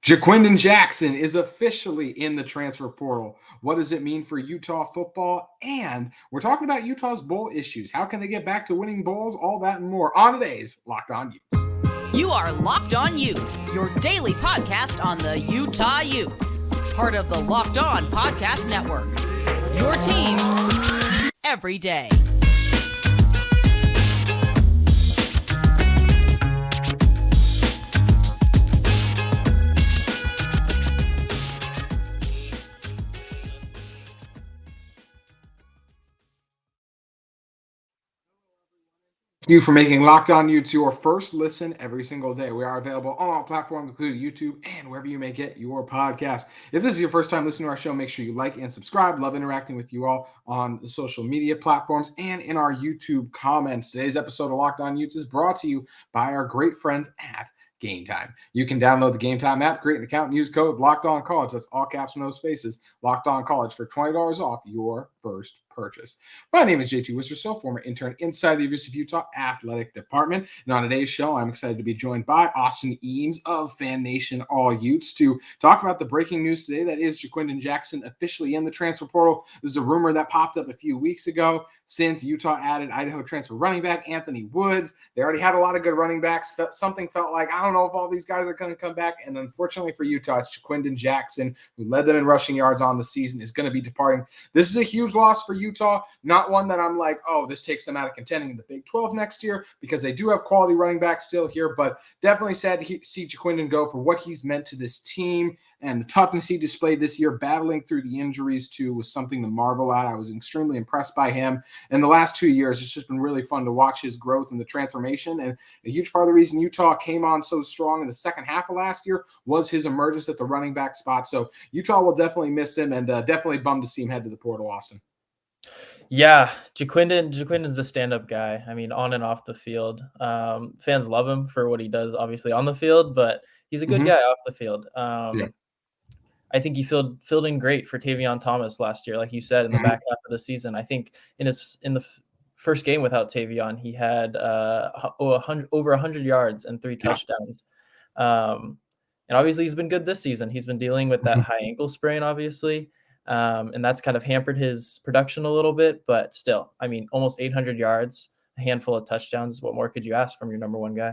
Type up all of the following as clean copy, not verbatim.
Jiquinon Jackson is officially in the transfer portal. What does it mean for Utah football? And we're talking about Utah's bowl issues. How can they get back to winning bowls? All that and more on today's Locked On Utes. You are Locked On Utes, your daily podcast on the Utah Utes. Part of the Locked On Podcast Network. Your team every day. Thank you for making Locked On Utes your first listen every single day. We are available on all platforms, including YouTube and wherever you may get your podcast. If this is your first time listening to our show, make sure you like and subscribe. Love interacting with you all on the social media platforms and in our YouTube comments. Today's episode of Locked On Utes is brought to you by our great friends at Game Time. You can download the Game Time app, create an account, and use code Locked On College. That's all caps, no spaces. Locked On College for $20 off your first purchase. My name is JT Wistrcill, former intern inside the University of Utah Athletic Department. And on today's show, I'm excited to be joined by Austin Eames of FanNation All Utes to talk about the breaking news today that is Jiquinon Jackson officially in the transfer portal. This is a rumor that popped up a few weeks ago since Utah added Idaho transfer running back Anthony Woods. They already had a lot of good running backs. Something felt like, I don't know if all these guys are going to come back. And unfortunately for Utah, it's Jiquinon Jackson, who led them in rushing yards on the season, is going to be departing. This is a huge loss for Utah, not one that I'm like, oh, this takes them out of contending in the Big 12 next year, because they do have quality running backs still here, but definitely sad to see Jiquinon go for what he's meant to this team. And the toughness he displayed this year, battling through the injuries too, was something to marvel at. I was extremely impressed by him. And the last 2 years, it's just been really fun to watch his growth and the transformation. And a huge part of the reason Utah came on so strong in the second half of last year was his emergence at the running back spot. So Utah will definitely miss him, and definitely bummed to see him head to the portal, Austin. Yeah, Jiquinon's a stand-up guy. I mean, on and off the field. Fans love him for what he does, obviously, on the field, but he's a good guy off the field. I think he filled in great for Tavion Thomas last year, like you said, in the back half of the season. I think in the first game without Tavion, he had over 100 yards and 3 touchdowns. And obviously, he's been good this season. He's been dealing with that high ankle sprain, obviously. And that's kind of hampered his production a little bit, but still, I mean, almost 800 yards, a handful of touchdowns. What more could you ask from your number one guy?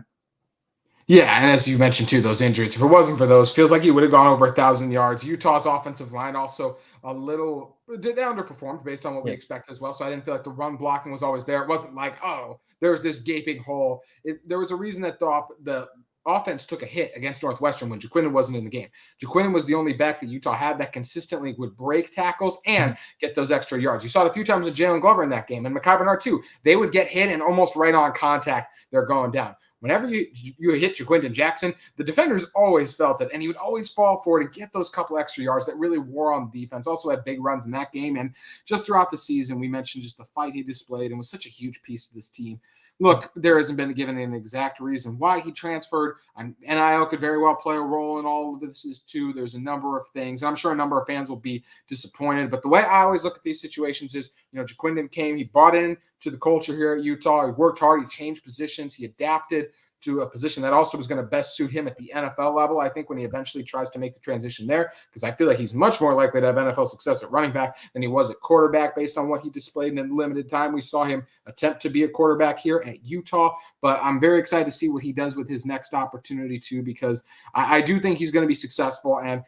Yeah, and as you mentioned too, those injuries, if it wasn't for those, feels like he would have gone over 1,000 yards. Utah's offensive line also they underperformed based on what we expect as well. So I didn't feel like the run blocking was always there. It wasn't like, oh, there's this gaping hole. There was a reason that the offense took a hit against Northwestern when Jiquinon wasn't in the game. Jiquinon was the only back that Utah had that consistently would break tackles and get those extra yards. You saw it a few times with Jalen Glover in that game, and Mekhi Bernard too. They would get hit and almost right on contact, they're going down. Whenever you hit Jiquinon Jackson, the defenders always felt it, and he would always fall for it and get those couple extra yards that really wore on the defense. Also had big runs in that game, and just throughout the season, we mentioned just the fight he displayed and was such a huge piece of this team. Look, there hasn't been given an exact reason why he transferred. NIL could very well play a role in all of this too. There's a number of things. I'm sure a number of fans will be disappointed. But the way I always look at these situations is, Jiquinon came, he bought in to the culture here at Utah. He worked hard. He changed positions. He adapted to a position that also was going to best suit him at the NFL level, I think, when he eventually tries to make the transition there, because I feel like he's much more likely to have NFL success at running back than he was at quarterback based on what he displayed in the limited time we saw him attempt to be a quarterback here at Utah. But I'm very excited to see what he does with his next opportunity too, because I do think he's going to be successful, and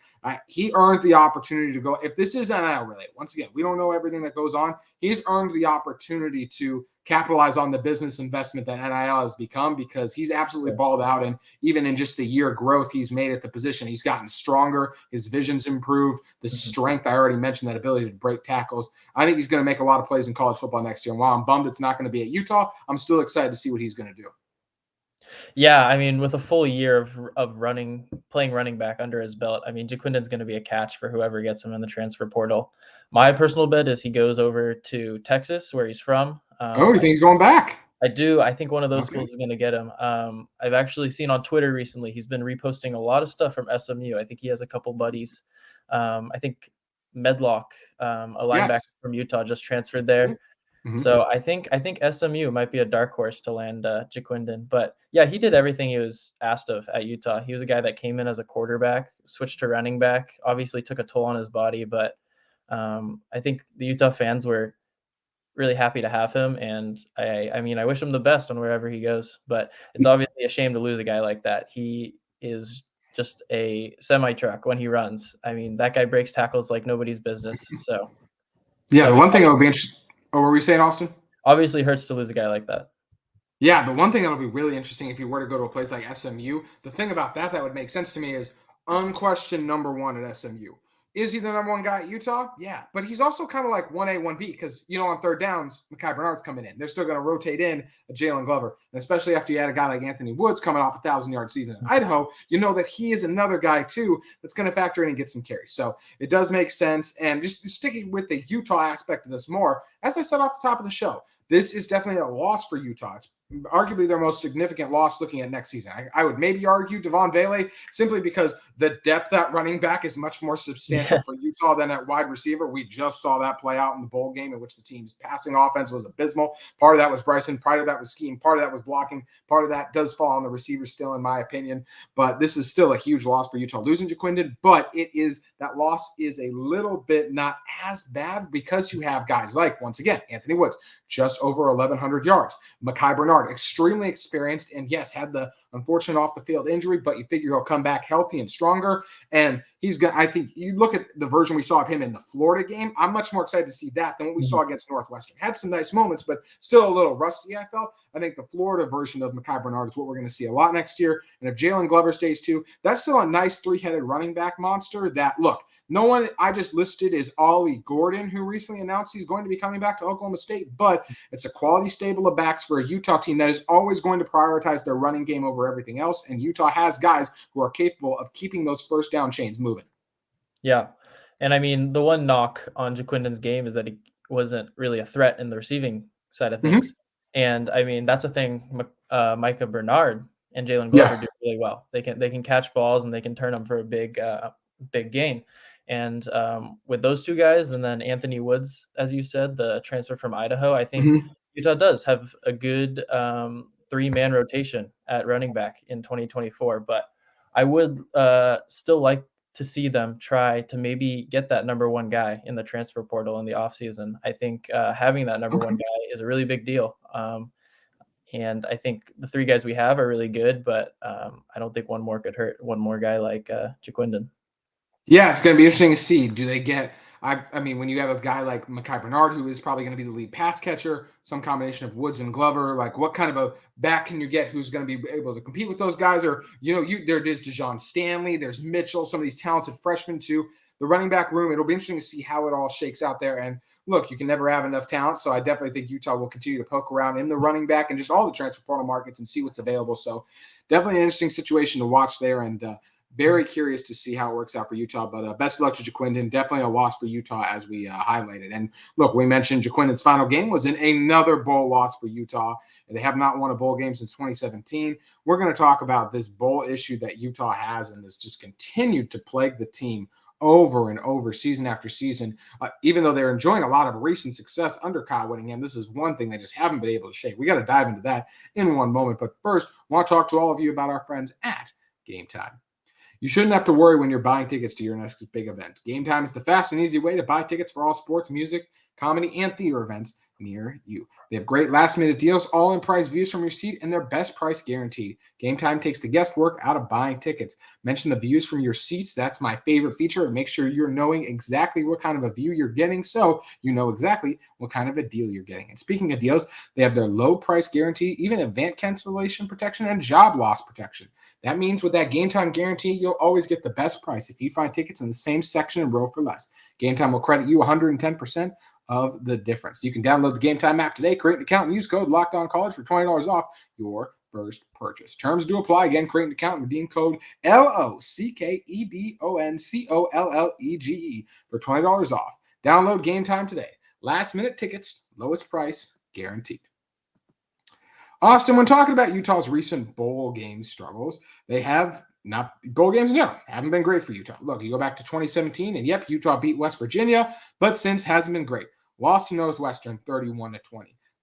he earned the opportunity to go. If this is NIL related, once again, we don't know everything that goes on. He's earned the opportunity to capitalize on the business investment that NIL has become, because he's absolutely balled out. And even in just the year growth he's made at the position, he's gotten stronger. His vision's improved. The strength, I already mentioned, that ability to break tackles. I think he's going to make a lot of plays in college football next year. And while I'm bummed it's not going to be at Utah, I'm still excited to see what he's going to do. Yeah, I mean, with a full year of playing running back under his belt, I mean, Jiquinon's going to be a catch for whoever gets him in the transfer portal. My personal bet is he goes over to Texas, where he's from. You think he's going back? I do. I think one of those schools is going to get him. I've actually seen on Twitter recently, he's been reposting a lot of stuff from SMU. I think he has a couple buddies. I think Medlock, a linebacker from Utah, just transferred there. So I think SMU might be a dark horse to land Jiquinon. But yeah, he did everything he was asked of at Utah. He was a guy that came in as a quarterback, switched to running back, obviously took a toll on his body, but I think the Utah fans were really happy to have him, and I mean, I wish him the best on wherever he goes. But it's obviously a shame to lose a guy like that. He is just a semi-truck when he runs. I mean, that guy breaks tackles like nobody's business. Yeah, the one thing that would be interesting. Oh, what were we saying, Austin? Obviously hurts to lose a guy like that. Yeah, the one thing that'll be really interesting if you were to go to a place like SMU, the thing about that would make sense to me is unquestioned number one at SMU. Is he the number one guy at Utah? Yeah, but he's also kind of like 1A, 1B because, on third downs, Mekhi Bernard's coming in. They're still going to rotate in a Jalen Glover. And especially after you had a guy like Anthony Woods coming off a 1,000-yard season in Idaho, you know that he is another guy, too, that's going to factor in and get some carries. So it does make sense. And just sticking with the Utah aspect of this more, as I said off the top of the show, this is definitely a loss for Utah. It's arguably their most significant loss looking at next season. I would maybe argue Devon Vele simply because the depth at running back is much more substantial for Utah than at wide receiver. We just saw that play out in the bowl game in which the team's passing offense was abysmal. Part of that was Bryson. Part of that was scheme. Part of that was blocking. Part of that does fall on the receivers still, in my opinion. But this is still a huge loss for Utah losing Jiquinon. But that loss is a little bit not as bad because you have guys like, once again, Anthony Woods, just over 1,100 yards. Mekhi Bernard, extremely experienced, and yes, had the unfortunate off-the-field injury, but you figure he'll come back healthy and stronger. And I think you look at the version we saw of him in the Florida game, I'm much more excited to see that than what we saw against Northwestern. Had some nice moments, but still a little rusty, I felt. I think the Florida version of Mekhi Bernard is what we're going to see a lot next year. And if Jalen Glover stays too, that's still a nice three-headed running back monster that, look, no one I just listed is Ollie Gordon, who recently announced he's going to be coming back to Oklahoma State, but it's a quality stable of backs for a Utah team that is always going to prioritize their running game over everything else, and Utah has guys who are capable of keeping those first down chains moving. Yeah, and I mean, the one knock on Jiquinon's game is that he wasn't really a threat in the receiving side of things, and I mean, that's a thing Micah Bernard and Jalen Glover do really well. They can catch balls and they can turn them for a big gain. And with those two guys, and then Anthony Woods, as you said, the transfer from Idaho, I think Utah does have a good three-man rotation at running back in 2024. But I would still like to see them try to maybe get that number one guy in the transfer portal in the offseason. I think having that number one guy is a really big deal. And I think the three guys we have are really good, but I don't think one more could hurt one more guy like Jiquinon. Yeah, it's going to be interesting to see. Do they get – I mean, when you have a guy like Mekhi Bernard, who is probably going to be the lead pass catcher, some combination of Woods and Glover, like what kind of a back can you get who's going to be able to compete with those guys? Or, there is DeJon Stanley, there's Mitchell, some of these talented freshmen too. The running back room, it'll be interesting to see how it all shakes out there. And look, you can never have enough talent, so I definitely think Utah will continue to poke around in the running back and just all the transfer portal markets and see what's available. So definitely an interesting situation to watch there, and very curious to see how it works out for Utah, but best of luck to Jiquinon. Definitely a loss for Utah, as we highlighted. And look, we mentioned Jiquinon's final game was in another bowl loss for Utah. They have not won a bowl game since 2017. We're going to talk about this bowl issue that Utah has and has just continued to plague the team over and over, season after season. Even though they're enjoying a lot of recent success under Kyle Whittingham, this is one thing they just haven't been able to shake. We got to dive into that in one moment. But first, I want to talk to all of you about our friends at Game Time. You shouldn't have to worry when you're buying tickets to your next big event. Game Time is the fast and easy way to buy tickets for all sports, music, comedy, and theater events near you. They have great last-minute deals, all-in price views from your seat, and their best price guaranteed. Game Time takes the guesswork out of buying tickets. Mention the views from your seats. That's my favorite feature. Make sure you're knowing exactly what kind of a view you're getting so you know exactly what kind of a deal you're getting. And speaking of deals, they have their low price guarantee, even event cancellation protection, and job loss protection. That means with that Game Time guarantee, you'll always get the best price if you find tickets in the same section and row for less. Game Time will credit you 110% of the difference. You can download the Game Time app today, create an account, and use code LOCKEDONCollege for $20 off your first purchase. Terms do apply. Again, create an account and redeem code LOCKEDONCOLLEGE for $20 off. Download Game Time today. Last minute tickets, lowest price guaranteed. Austin, when talking about Utah's recent bowl game struggles, they have not bowl games in general haven't been great for Utah. Look, you go back to 2017, and yep, Utah beat West Virginia, but since hasn't been great. lost to Northwestern 31-20.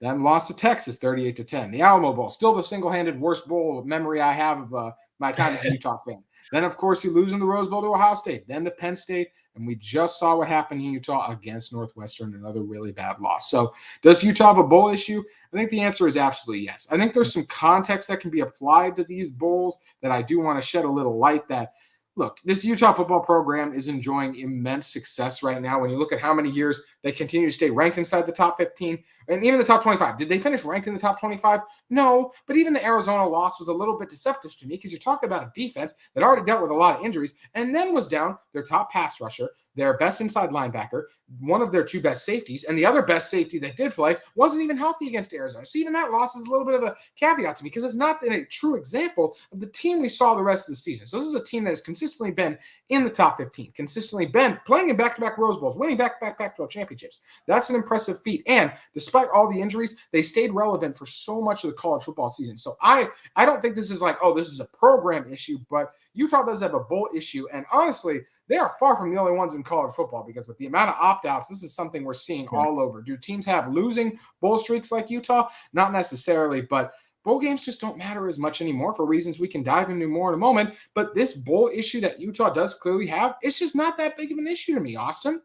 Then lost to Texas 38-10. The Alamo Bowl, still the single-handed worst bowl memory I have of my time as a Utah fan. Then, of course, you lose in the Rose Bowl to Ohio State, then to Penn State, and we just saw what happened in Utah against Northwestern, another really bad loss. So does Utah have a bowl issue? I think the answer is absolutely yes. I think there's some context that can be applied to these bowls that I do want to shed a little light that, look, this Utah football program is enjoying immense success right now. When you look at how many years they continue to stay ranked inside the top 15 and even the top 25. Did they finish ranked in the top 25? No, but even the Arizona loss was a little bit deceptive to me because you're talking about a defense that already dealt with a lot of injuries and then was down their top pass rusher, their best inside linebacker, one of their two best safeties, and the other best safety that did play wasn't even healthy against Arizona. So even that loss is a little bit of a caveat to me because it's not a true example of the team we saw the rest of the season. So this is a team that has consistently been in the top 15, consistently been playing in back-to-back Rose Bowls, winning back-to-back 12 championships. That's an impressive feat. And despite all the injuries, they stayed relevant for so much of the college football season. So I don't think this is like, oh, this is a program issue, but Utah does have a bowl issue. And honestly, they are far from the only ones in college football because with the amount of opt-outs, this is something we're seeing all over. Do teams have losing bowl streaks like Utah? Not necessarily, but bowl games just don't matter as much anymore for reasons we can dive into more in a moment. But this bowl issue that Utah does clearly have, it's just not that big of an issue to me, Austin.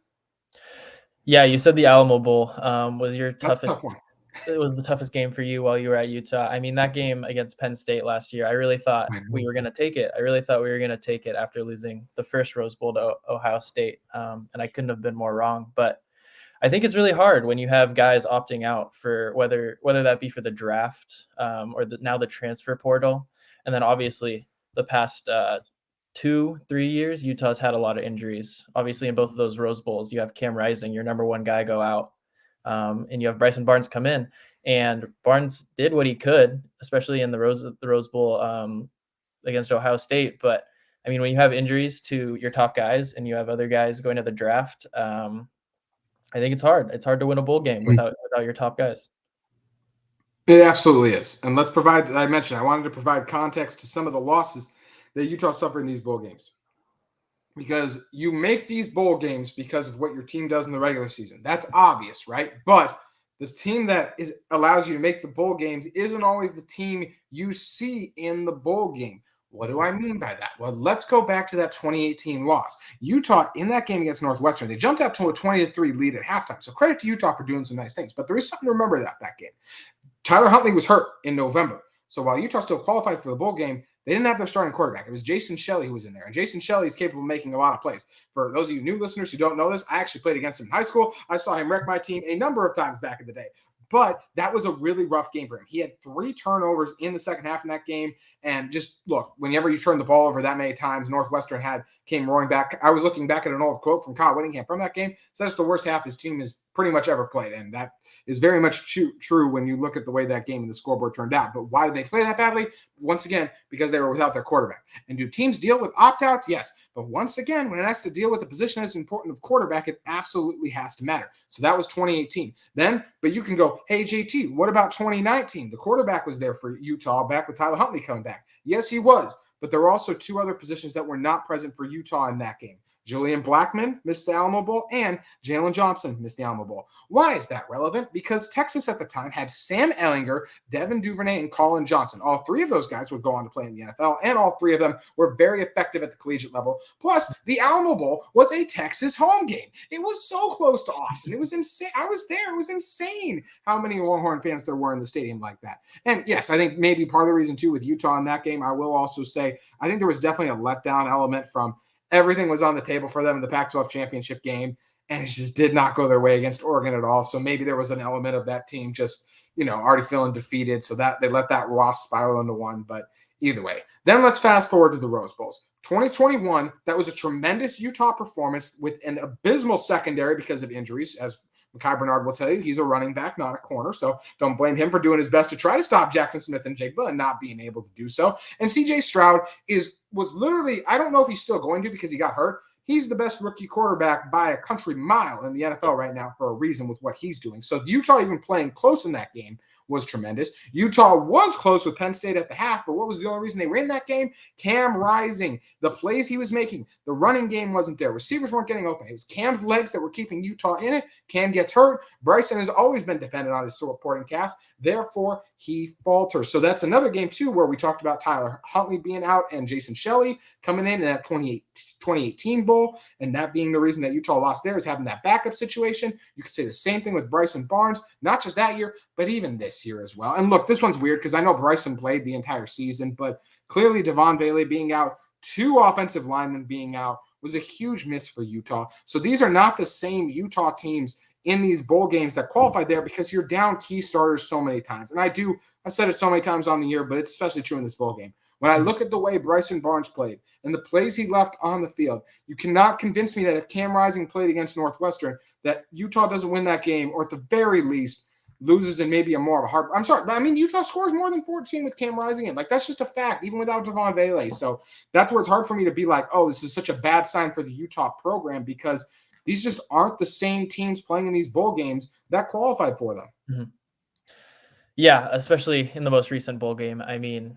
Yeah, you said the Alamo Bowl was your toughest. That's a tough one. It was the toughest game for you while you were at Utah. I mean, that game against Penn State last year, I really thought we were going to take it. I really thought we were going to take it after losing the first Rose Bowl to Ohio State. And I couldn't have been more wrong. But I think it's really hard when you have guys opting out for whether that be for the draft or now the transfer portal. And then obviously the past 2-3 years, Utah's had a lot of injuries. Obviously in both of those Rose Bowls, you have Cam Rising, your number one guy, go out. And you have Bryson Barnes come in, and Barnes did what he could, especially in the Rose Bowl against Ohio State. But I mean, when you have injuries to your top guys and you have other guys going to the draft, I think it's hard. It's hard to win a bowl game without your top guys. It absolutely is. And let's provide, I mentioned, I wanted to provide context to some of the losses that Utah suffered in these bowl games. Because you make these bowl games because of what your team does in the regular season. That's obvious, right? But the team that allows you to make the bowl games isn't always the team you see in the bowl game. What do I mean by that? Well, let's go back to that 2018 loss. Utah, in that game against Northwestern, they jumped out to a 20-3 lead at halftime. So credit to Utah for doing some nice things. But there is something to remember that game. Tyler Huntley was hurt in November. So while Utah still qualified for the bowl game, they didn't have their starting quarterback. It was Jason Shelley who was in there. And Jason Shelley is capable of making a lot of plays. For those of you new listeners who don't know this, I actually played against him in high school. I saw him wreck my team a number of times back in the day. But that was a really rough game for him. He had 3 turnovers in the second half in that game. And just look, whenever you turn the ball over that many times, Northwestern came roaring back. I was looking back at an old quote from Kyle Whittingham from that game. So that's the worst half his team has pretty much ever played. And that is very much true when you look at the way that game and the scoreboard turned out. But why did they play that badly? Once again, because they were without their quarterback. And do teams deal with opt-outs? Yes. But once again, when it has to deal with a position as important of quarterback, it absolutely has to matter. So that was 2018. But you can go, hey, JT, what about 2019? The quarterback was there for Utah back with Tyler Huntley coming back. Yes, he was. But there were also 2 other positions that were not present for Utah in that game. Julian Blackman missed the Alamo Bowl, and Jalen Johnson missed the Alamo Bowl. Why is that relevant? Because Texas at the time had Sam Ehlinger, Devin Duvernay, and Colin Johnson. All 3 of those guys would go on to play in the NFL, and all 3 of them were very effective at the collegiate level. Plus, the Alamo Bowl was a Texas home game. It was so close to Austin. It was insane. I was there. It was insane how many Longhorn fans there were in the stadium like that. And yes, I think maybe part of the reason, too, with Utah in that game, I will also say, I think there was definitely a letdown element from everything was on the table for them in the Pac-12 championship game, and it just did not go their way against Oregon at all. So maybe there was an element of that team just, already feeling defeated. So that they let that loss spiral into one. But either way, then let's fast forward to the Rose Bowls. 2021, that was a tremendous Utah performance with an abysmal secondary because of injuries, as Mekhi Bernard will tell you. He's a running back, not a corner, so don't blame him for doing his best to try to stop Jackson Smith and Jigba and not being able to do so. And CJ Stroud was literally, I don't know if he's still going to because he got hurt. He's the best rookie quarterback by a country mile in the NFL right now for a reason with what he's doing. So Utah even playing close in that game was tremendous. Utah was close with Penn State at the half, but what was the only reason they were in that game? Cam Rising, the plays he was making, the running game wasn't there. Receivers weren't getting open. It was Cam's legs that were keeping Utah in it. Cam gets hurt. Bryson has always been dependent on his supporting cast. Therefore, he falters. So that's another game, too, where we talked about Tyler Huntley being out and Jason Shelley coming in that 2018 Bowl, and that being the reason that Utah lost there is having that backup situation. You could say the same thing with Bryson Barnes, not just that year, but even this year as well. And look, this one's weird because I know Bryson played the entire season, but clearly Devon Bailey being out, 2 offensive linemen being out was a huge miss for Utah. So these are not the same Utah teams in these bowl games that qualified there because you're down key starters so many times. And I've said it so many times on the year, but it's especially true in this bowl game. When I look at the way Bryson Barnes played and the plays he left on the field, you cannot convince me that if Cam Rising played against Northwestern, that Utah doesn't win that game, or at the very least loses in maybe a more of a hard. I'm sorry, but I mean, Utah scores more than 14 with Cam Rising in. Like, that's just a fact, even without Devon Bailey. So that's where it's hard for me to be like, oh, this is such a bad sign for the Utah program, because these just aren't the same teams playing in these bowl games that qualified for them. Mm-hmm. Yeah, especially in the most recent bowl game. I mean,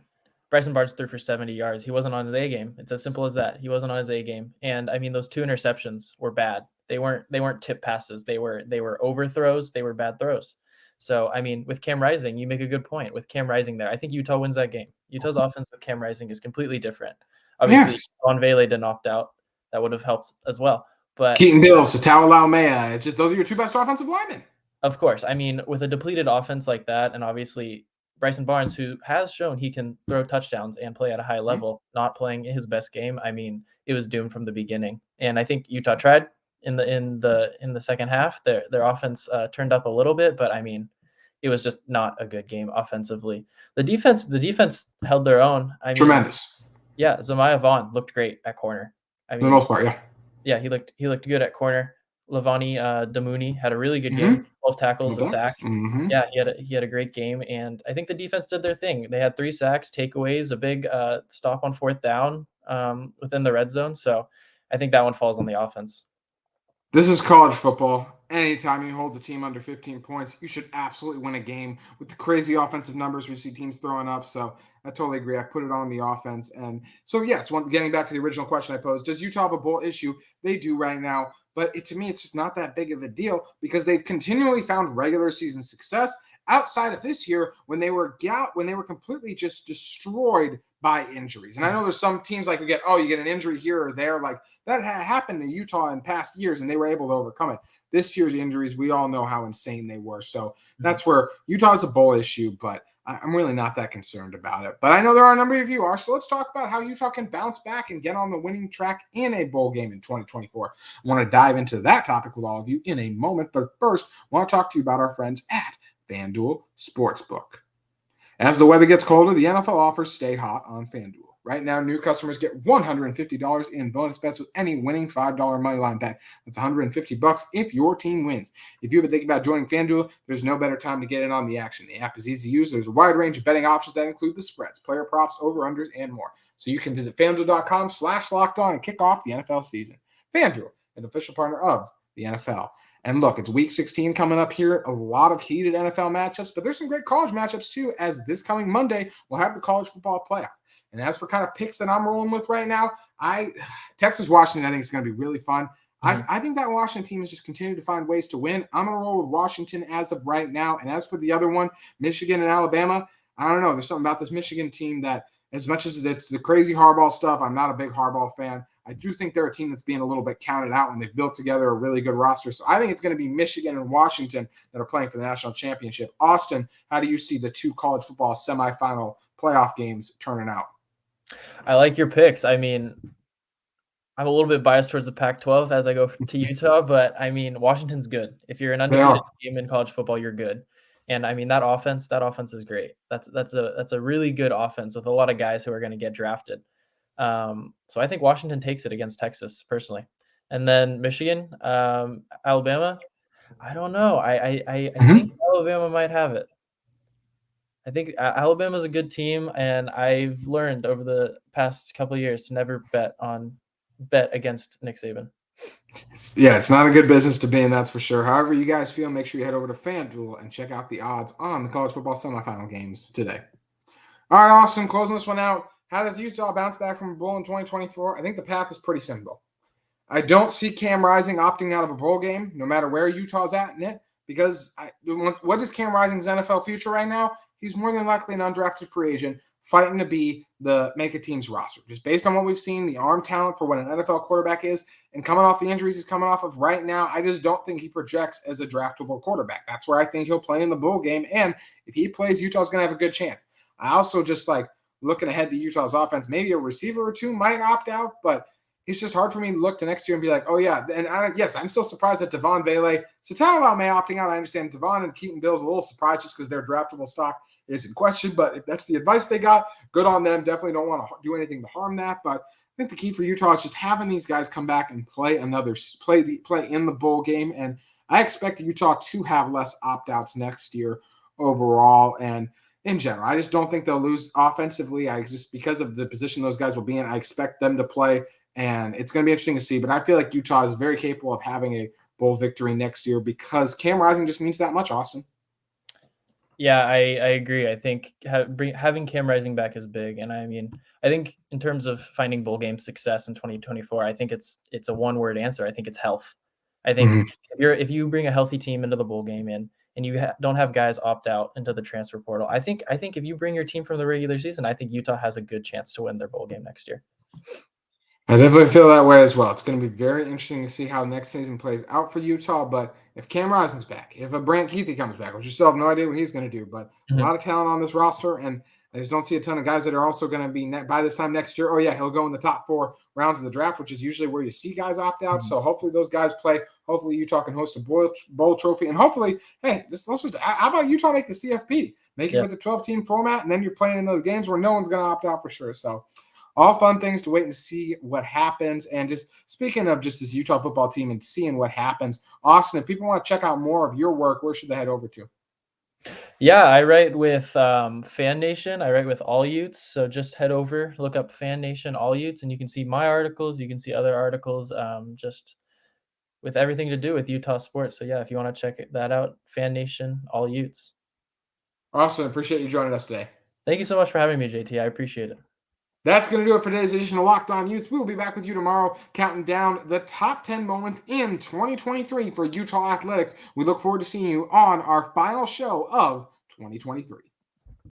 Bryson Barnes threw for 70 yards. He wasn't on his A game. It's as simple as that. He wasn't on his A game. And I mean, those 2 interceptions were bad. They weren't tip passes. They were overthrows. They were bad throws. So, I mean, with Cam Rising, you make a good point. With Cam Rising there, I think Utah wins that game. Utah's offense with Cam Rising is completely different. Obviously, Von Vele didn't opt out. That would have helped as well. But Keaton Bill, Satawa Laumea, it's just those are your 2 best offensive linemen. Of course. I mean, with a depleted offense like that, and obviously Bryson Barnes, who has shown he can throw touchdowns and play at a high level, not playing his best game, I mean, it was doomed from the beginning. And I think Utah tried in the second half. Their offense turned up a little bit, but I mean, it was just not a good game offensively. The defense held their own. I mean, tremendous. Yeah, Zamiah Vaughn looked great at corner. I mean, for the most part, yeah. Yeah, he looked good at corner. Lavani Damuni had a really good game, 12 tackles, a sack. Yeah, he had a great game, and I think the defense did their thing. They had 3 sacks, takeaways, a big stop on 4th down within the red zone. So I think that one falls on the offense. This is college football. Anytime you hold the team under 15 points, you should absolutely win a game with the crazy offensive numbers we see teams throwing up. So I totally agree. I put it on the offense. And so, yes, getting back to the original question I posed, does Utah have a bowl issue? They do right now. But to me, it's just not that big of a deal because they've continually found regular season success outside of this year when they were completely just destroyed by injuries. And I know there's some teams like you get an injury here or there. Like that happened to Utah in past years and they were able to overcome it. This year's injuries, we all know how insane they were. So that's where Utah is a bowl issue, but I'm really not that concerned about it. But I know there are a number of you are. So let's talk about how Utah can bounce back and get on the winning track in a bowl game in 2024. I want to dive into that topic with all of you in a moment. But first, I want to talk to you about our friends at FanDuel Sportsbook. As the weather gets colder, the NFL offers stay hot on FanDuel. Right now, new customers get $150 in bonus bets with any winning $5 moneyline bet. That's $150 if your team wins. If you've been thinking about joining FanDuel, there's no better time to get in on the action. The app is easy to use. There's a wide range of betting options that include the spreads, player props, over-unders, and more. So you can visit FanDuel.com/lockedon and kick off the NFL season. FanDuel, an official partner of the NFL. And look, it's week 16 coming up here. A lot of heated NFL matchups, but there's some great college matchups too, as this coming Monday, we'll have the college football playoff. And as for kind of picks that I'm rolling with right now, Texas-Washington, I think is going to be really fun. I think that Washington team is just continuing to find ways to win. I'm going to roll with Washington as of right now. And as for the other one, Michigan and Alabama, I don't know. There's something about this Michigan team that, as much as it's the crazy Harbaugh stuff, I'm not a big Harbaugh fan. I do think they're a team that's being a little bit counted out when they've built together a really good roster. So I think it's going to be Michigan and Washington that are playing for the national championship. Austin, how do you see the 2 college football semifinal playoff games turning out? I like your picks. I mean, I'm a little bit biased towards the Pac-12 as I go to Utah, but I mean, Washington's good. If you're an undefeated team in college football, you're good. And I mean, that offense is great. That's a really good offense with a lot of guys who are going to get drafted. So I think Washington takes it against Texas personally. And then Michigan, Alabama, I don't know. I think Alabama might have it. I think Alabama's a good team, and I've learned over the past couple of years to never bet against Nick Saban. It's not a good business to be in, that's for sure. However you guys feel, make sure you head over to FanDuel and check out the odds on the college football semifinal games today. All right, Austin, closing this one out. How does Utah bounce back from a bowl in 2024? I think the path is pretty simple. I don't see Cam Rising opting out of a bowl game, no matter where Utah's at in it, because what is Cam Rising's NFL future right now? He's more than likely an undrafted free agent fighting to be the make a team's roster. Just based on what we've seen, the arm talent for what an NFL quarterback is, and coming off the injuries he's coming off of right now, I just don't think he projects as a draftable quarterback. That's where I think he'll play in the bowl game, and if he plays, Utah's going to have a good chance. I also just like looking ahead to Utah's offense, maybe a receiver or two might opt out, but it's just hard for me to look to next year and be like, oh, yeah. And yes, I'm still surprised that Devon Vele, Satala may opting out. I understand Devon and Keaton Bill's a little surprised just because their draftable stock is in question. But if that's the advice they got, good on them. Definitely don't want to do anything to harm that. But I think the key for Utah is just having these guys come back and play in the bowl game. And I expect Utah to have less opt-outs next year overall. And in general, I just don't think they'll lose offensively. Because of the position those guys will be in, I expect them to play. And it's going to be interesting to see. But I feel like Utah is very capable of having a bowl victory next year because Cam Rising just means that much, Austin. Yeah, I agree. I think having Cam Rising back is big. And I mean, I think in terms of finding bowl game success in 2024, I think it's a one-word answer. I think it's health. I think if you bring a healthy team into the bowl game and you don't have guys opt out into the transfer portal, I think if you bring your team from the regular season, I think Utah has a good chance to win their bowl game next year. I definitely feel that way as well. It's going to be very interesting to see how next season plays out for Utah. But if Cam Rising's back, if a Brant Keithy comes back, which you still have no idea what he's going to do, but a lot of talent on this roster, and I just don't see a ton of guys that are also going to be by this time next year. Oh yeah, he'll go in the top 4 rounds of the draft, which is usually where you see guys opt out. So hopefully those guys play. Hopefully Utah can host a bowl trophy, and hopefully, hey, how about Utah make the CFP, make it with the 12-team format, and then you're playing in those games where no one's going to opt out for sure. So. All fun things to wait and see what happens. And just speaking of just this Utah football team and seeing what happens, Austin, if people want to check out more of your work, where should they head over to? Yeah, I write with FanNation. I write with All Utes. So just head over, look up FanNation All Utes, and you can see my articles. You can see other articles just with everything to do with Utah sports. So yeah, if you want to check that out, FanNation All Utes. Awesome. Appreciate you joining us today. Thank you so much for having me, JT. I appreciate it. That's going to do it for today's edition of Locked On Utes. We will be back with you tomorrow, counting down the top 10 moments in 2023 for Utah athletics. We look forward to seeing you on our final show of 2023.